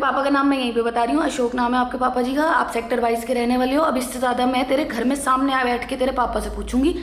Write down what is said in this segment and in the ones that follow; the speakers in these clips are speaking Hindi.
पापा का नाम मैं यहीं पे बता रही हूँ, अशोक नाम है आपके पापा जी का। आप सेक्टर 22 के रहने वाले हो। अब इससे ज़्यादा मैं तेरे घर में सामने आ बैठ के तेरे पापा से पूछूंगी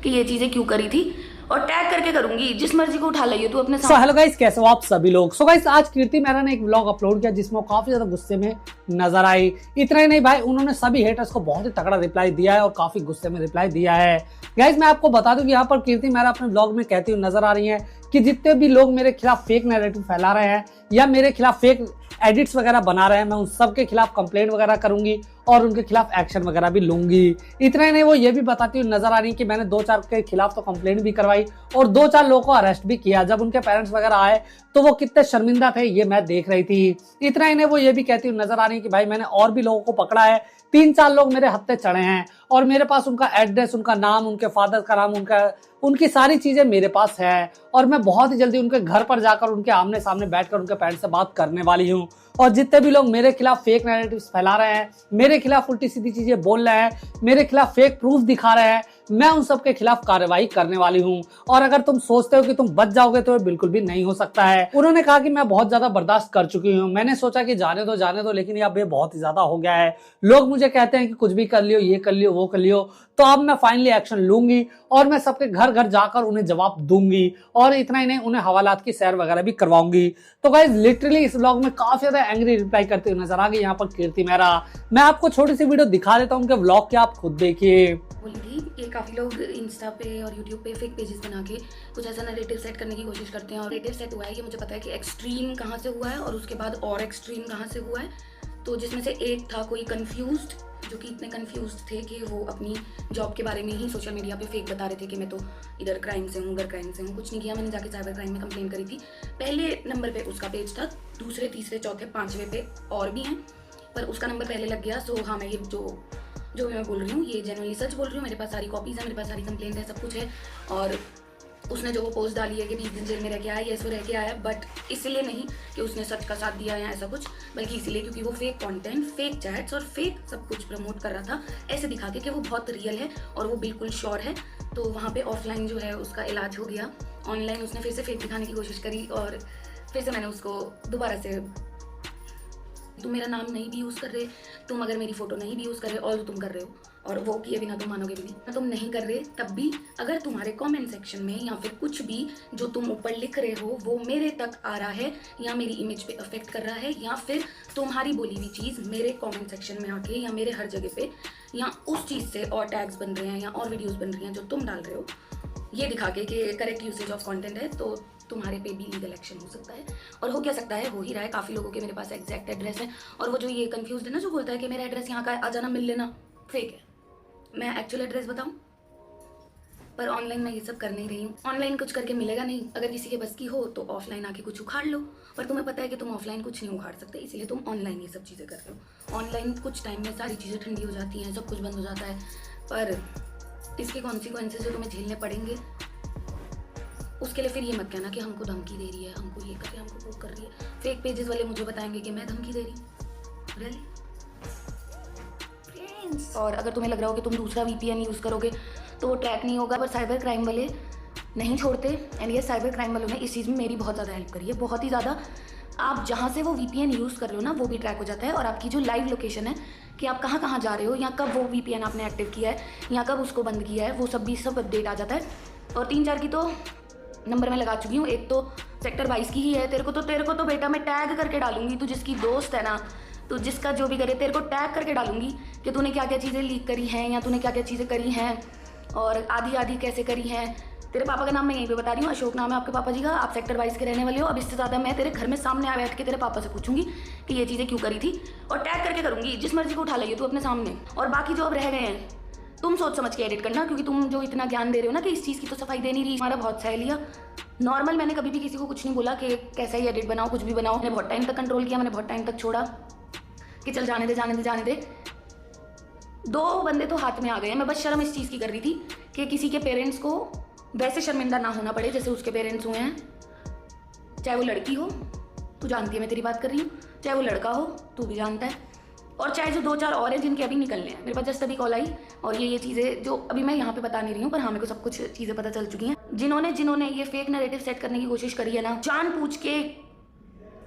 कि ये चीज़ें क्यों करी थी, और टैग करके करूंगी। जिस मर्जी को उठा लाइए तू अपने साथ। हेलो गाइस, कैसे हो आप सभी लोग। गाइस, आज कीर्ति मेहरा ने एक व्लॉग अपलोड किया जिसमें वो काफी ज्यादा गुस्से में नजर आई। इतना ही नहीं भाई, उन्होंने सभी हेटर्स को बहुत ही तगड़ा रिप्लाई दिया है और काफी गुस्से में रिप्लाई दिया है। गाइस, मैं आपको बता दूं कि यहाँ पर कीर्ति मेहरा अपने व्लॉग में कहती हुई नजर आ रही है कि जितने भी लोग मेरे खिलाफ फेक नैरेटिव फैला रहे हैं या मेरे खिलाफ फेक एडिट्स वगैरह बना रहे हैं, मैं उन सब के खिलाफ कंप्लेंट वगैरह करूंगी और उनके खिलाफ एक्शन वगैरह भी लूंगी। इतना ही नहीं, वो ये भी बताती हुई नजर आ रही है कि मैंने 2-4 के खिलाफ तो कंप्लेंट भी करवाई और 2-4 लोगों को अरेस्ट भी किया। जब उनके पेरेंट्स वगैरह आए तो वो कितने शर्मिंदा थे ये मैं देख रही थी। इतना ही नहीं, वो ये भी कहती हुई नजर आ रही है कि भाई मैंने और भी लोगों को पकड़ा है, 3-4 लोग मेरे हत्थे चढ़े हैं और मेरे पास उनका एड्रेस, उनका नाम, उनके फादर का नाम, उनकी सारी चीजें मेरे पास है और मैं बहुत ही जल्दी उनके घर पर जाकर उनके आमने सामने बैठकर उनके पेरेंट्स से बात करने वाली हूँ। और जितने भी लोग मेरे खिलाफ फेक नैरेटिव्स फैला रहे हैं, मेरे खिलाफ उल्टी सीधी चीजें बोल रहे हैं, मेरे खिलाफ फेक प्रूफ दिखा रहे हैं, मैं उन सब के खिलाफ कार्रवाई करने वाली हूँ। और अगर तुम सोचते हो कि तुम बच जाओगे तो ये बिल्कुल भी नहीं हो सकता है। उन्होंने कहा कि मैं बहुत ज्यादा बर्दाश्त कर चुकी हूँ, मैंने सोचा कि जाने दो, लेकिन अब ये बहुत ही ज्यादा हो गया है। लोग मुझे कहते हैं कि कुछ भी कर लियो, ये कर लियो, वो कर लियो, तो अब मैं फाइनली एक्शन लूंगी और मैं सबके घर घर जाकर उन्हें जवाब दूंगी। और इतना ही नहीं, उन्हें हवालात की सैर वगैरह भी करवाऊंगी। तो गाइस, लिटरली इस व्लॉग में काफी ज्यादा एंग्री रिप्लाई करते हुए नजर आ गई यहाँ पर कीर्ति मेहरा। मैं आपको छोटी सी वीडियो दिखा देता हूँ उनके व्लॉग के, आप खुद देखिए। बोली थी कि काफ़ी लोग इंस्टा पे और यूट्यूब पे फेक पेजेस बना के कुछ ऐसा नैरेटिव सेट करने की कोशिश करते हैं। और नैरेटिव सेट हुआ है कि मुझे पता है कि एक्सट्रीम कहाँ से हुआ है और उसके बाद और एक्सट्रीम कहाँ से हुआ है। तो जिसमें से एक था कोई कंफ्यूज्ड, जो कि इतने कंफ्यूज्ड थे कि वो अपनी जॉब के बारे में ही सोशल मीडिया पे फेक बता रहे थे कि मैं तो इधर क्राइम से हूँ, उधर क्राइम से हूँ। कुछ नहीं किया, मैंने जाके साइबर क्राइम में कंप्लेन करी थी। पहले नंबर पे उसका पेज था, दूसरे, तीसरे, चौथे, 5वें पे और भी हैं, पर उसका नंबर पहले लग गया। सो हाँ, मैं ये जो मैं बोल रही हूँ ये जेन्युइनली सच बोल रही हूँ। मेरे पास सारी कॉपीज़ हैं, मेरे पास सारी कंप्लेंट है, सब कुछ है। और उसने जो वो पोस्ट डाली है कि 20 दिन जेल में रह के आया, ये सो रह के आया, बट इसलिए नहीं कि उसने सच का साथ दिया या ऐसा कुछ, बल्कि इसीलिए क्योंकि वो फेक कंटेंट, फेक चैट्स और फेक सब कुछ प्रमोट कर रहा था, ऐसे दिखा के कि वो बहुत रियल है और वो बिल्कुल श्योर है। तो वहाँ पे ऑफलाइन जो है उसका इलाज हो गया, ऑनलाइन उसने फिर से फेक दिखाने की कोशिश करी और फिर से मैंने उसको दोबारा से, तुम मेरा नाम नहीं भी यूज़ कर रहे, तुम अगर मेरी फोटो नहीं भी यूज़ कर रहे और तुम कर रहे हो, और वो किए बिना तुम मानोगे भी नहीं, तुम नहीं कर रहे तब भी अगर तुम्हारे कमेंट सेक्शन में या फिर कुछ भी जो तुम ऊपर लिख रहे हो वो मेरे तक आ रहा है या मेरी इमेज पे अफेक्ट कर रहा है, या फिर तुम्हारी बोली हुई चीज़ मेरे कमेंट सेक्शन में आके या मेरे हर जगह पे या उस चीज़ से और टैग्स बन रहे हैं या और वीडियोज़ बन रही हैं जो तुम डाल रहे हो, ये दिखा के कि करेक्ट यूसेज ऑफ कंटेंट है, तो तुम्हारे पे भी लीगल एक्शन हो सकता है। और हो क्या सकता है, हो ही रहा है। काफ़ी लोगों के मेरे पास एग्जैक्ट एड्रेस है, और वो जो ये कंफ्यूज है ना, जो बोलता है कि मेरा एड्रेस यहाँ का है, आ जाना मिल लेना, फेक है। मैं एक्चुअल एड्रेस बताऊँ, पर ऑनलाइन मैं ये सब कर नहीं रही हूँ। ऑनलाइन कुछ करके मिलेगा नहीं। अगर किसी के बस की हो तो ऑफलाइन आके कुछ उखाड़ लो, पर तुम्हें पता है कि तुम ऑफलाइन कुछ नहीं उखाड़ सकते, इसलिए तुम ऑनलाइन ये सब चीज़ें कर रहे हो। ऑनलाइन कुछ टाइम में सारी चीज़ें ठंडी हो जाती हैं, सब कुछ बंद हो जाता है, पर इसके कॉन्सिक्वेंसेज जो तुम्हें झेलने पड़ेंगे, उसके लिए फिर ये मत कहना कि हमको धमकी दे रही है, हमको ये कर रही है, हमको वो कर रही है। फेक पेजेस वाले मुझे बताएंगे कि मैं धमकी दे रही हूँ, रियली? और अगर तुम्हें लग रहा हो कि तुम दूसरा VPN यूज़ करोगे तो वो ट्रैक नहीं होगा, पर साइबर क्राइम वाले नहीं छोड़ते। एंड ये साइबर क्राइम वालों ने इस चीज़ में मेरी बहुत ज़्यादा हेल्प करी है, बहुत ही ज़्यादा। आप जहाँ से वो VPN यूज़ कर रहे हो ना, वो भी ट्रैक हो जाता है, और आपकी जो लाइव लोकेशन है कि आप कहाँ कहाँ जा रहे हो या कब वो VPN आपने एक्टिव किया है या कब उसको बंद किया है, वो सब भी सब अपडेट आ जाता है। और 3-4 की तो नंबर मैं लगा चुकी हूँ। एक तो सेक्टर 22 की ही है। तेरे को तो बेटा मैं टैग करके डालूंगी, तू जिसकी दोस्त है ना, तो जिसका जो भी करे, तेरे को टैग करके डालूंगी कि तूने क्या क्या चीज़ें लीक करी हैं या तूने क्या क्या चीज़ें करी हैं और आधी आधी कैसे करी हैं। तेरे पापा का नाम मैं यहीं पे बता रही हूँ, अशोक नाम है आपके पापा जी का। आप सेक्टर 22 के रहने वाले हो। अब इससे ज़्यादा मैं तेरे घर में सामने आ बैठ के तेरे पापा से पूछूंगी कि ये चीज़ें क्यों करी थी, और टैग करके करूँगी। जिस मर्जी को उठा लाइए तू अपने सामने। और बाकी जो अब रह गए हैं तुम सोच समझ के एडिट करना, क्योंकि तुम जो इतना ज्ञान दे रहे हो ना कि इस चीज़ की तो सफाई दे नहीं रही, हमारा बहुत सह लिया। नॉर्मल मैंने कभी भी किसी को कुछ नहीं बोला कि कैसा ही एडिट बनाओ, कुछ भी बनाओ। मैंने बहुत टाइम तक कंट्रोल किया, मैंने बहुत टाइम तक छोड़ा कि चल जाने दे। 2 बंदे तो हाथ में आ गए हैं। मैं बस शर्म इस चीज़ की कर रही थी कि किसी के पेरेंट्स को वैसे शर्मिंदा ना होना पड़े जैसे उसके पेरेंट्स हुए हैं। चाहे वो लड़की हो, तू जानती है मैं तेरी बात कर रही हूँ, चाहे वो लड़का हो, तू भी जानता है, और चाहे जो 2-4 और हैं जिनके अभी निकलने हैं। मेरे पास जस्ट अभी कॉल आई, और ये चीज़ें जो अभी मैं यहाँ पे बता नहीं रही हूँ, पर हाँ मेरे को सब कुछ चीज़ें पता चल चुकी हैं। जिन्होंने ये फेक नैरेटिव सेट करने की कोशिश करी है ना, जानबूझ के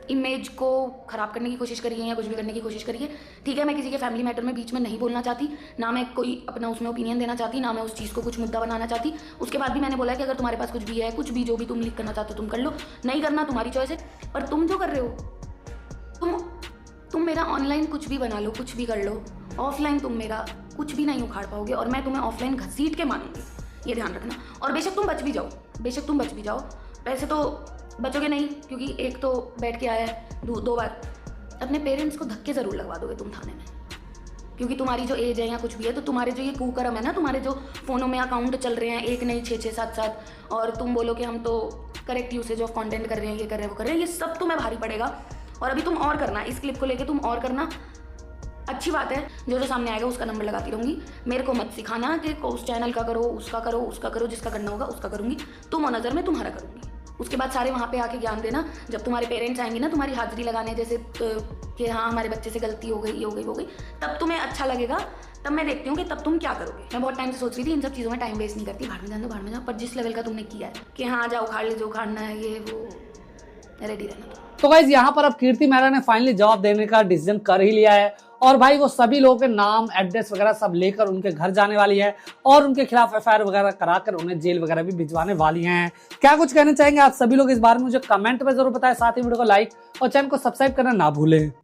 इमेज को ख़राब करने की कोशिश करी है या कुछ भी करने की कोशिश करी है। ठीक है, मैं किसी के फैमिली मैटर में बीच में नहीं बोलना चाहती, ना मैं कोई अपना उसमें ओपिनियन देना चाहती, ना मैं उस चीज़ को कुछ मुद्दा बनाना चाहती। उसके बाद भी मैंने बोला है कि अगर तुम्हारे पास कुछ भी है, कुछ भी जो भी तुम लीक करना चाहते हो तुम कर लो, नहीं करना तुम्हारी चॉइस है। पर तुम जो कर रहे हो, तुम मेरा ऑनलाइन कुछ भी बना लो, कुछ भी कर लो, ऑफलाइन तुम मेरा कुछ भी नहीं उखाड़ पाओगे और मैं तुम्हें ऑफलाइन घसीट के मानूंगी, ये ध्यान रखना। और बेशक तुम बच भी जाओ, वैसे तो बचोगे नहीं, क्योंकि एक तो बैठ के आया है, दो बार अपने पेरेंट्स को धक्के ज़रूर लगवा दोगे तुम थाने में, क्योंकि तुम्हारी जो एज है या कुछ भी है, तो तुम्हारे जो ये कुकर्म है ना, तुम्हारे जो फ़ोनों में अकाउंट चल रहे हैं, एक नहीं 6 7, और तुम बोलो कि हम तो करेक्ट यूसेज ऑफ कंटेंट कर रहे हैं, ये कर रहे हैं, वो कर रहे हैं, ये सब तुम्हें भारी पड़ेगा। और अभी तुम और करना, इस क्लिप को लेके तुम और करना। अच्छी बात है, जो सामने आएगा उसका नंबर लगाती रहूँगी। मेरे को मत सिखाना कि उस चैनल का करो, उसका करो, जिसका करना होगा उसका करूँगी। तुम और नज़र में तुम्हारा करूँगी। उसके बाद सारे वहाँ पे आके ज्ञान देना। जब तुम्हारे पेरेंट्स आएंगे ना तुम्हारी हाजिरी लगाने, जैसे कि हाँ हमारे बच्चे से गलती हो गई, तब तुम्हें अच्छा लगेगा। तब मैं देखती हूँ कि तब तुम क्या करोगे। मैं बहुत टाइम से सोच रही थी इन सब चीज़ों में टाइम वेस्ट नहीं करती, भाड़ में जाओ। पर जिस लेवल का तुमने किया है कि हाँ जाओ उखाड़ ले, जो उखाड़ना है ये वो, रेडी रहना। तो गाइज यहाँ पर अब कीर्ति मेहरा ने फाइनली जवाब देने का डिसीजन कर ही लिया है और भाई वो सभी लोगों के नाम, एड्रेस वगैरह सब लेकर उनके घर जाने वाली है और उनके खिलाफ एफआईआर वगैरह कराकर उन्हें जेल वगैरह भी भिजवाने वाली हैं। क्या कुछ कहना चाहेंगे आप सभी लोग इस बारे में मुझे कमेंट में जरूर बताएं। साथ ही वीडियो को लाइक और चैनल को सब्सक्राइब करना ना भूलें।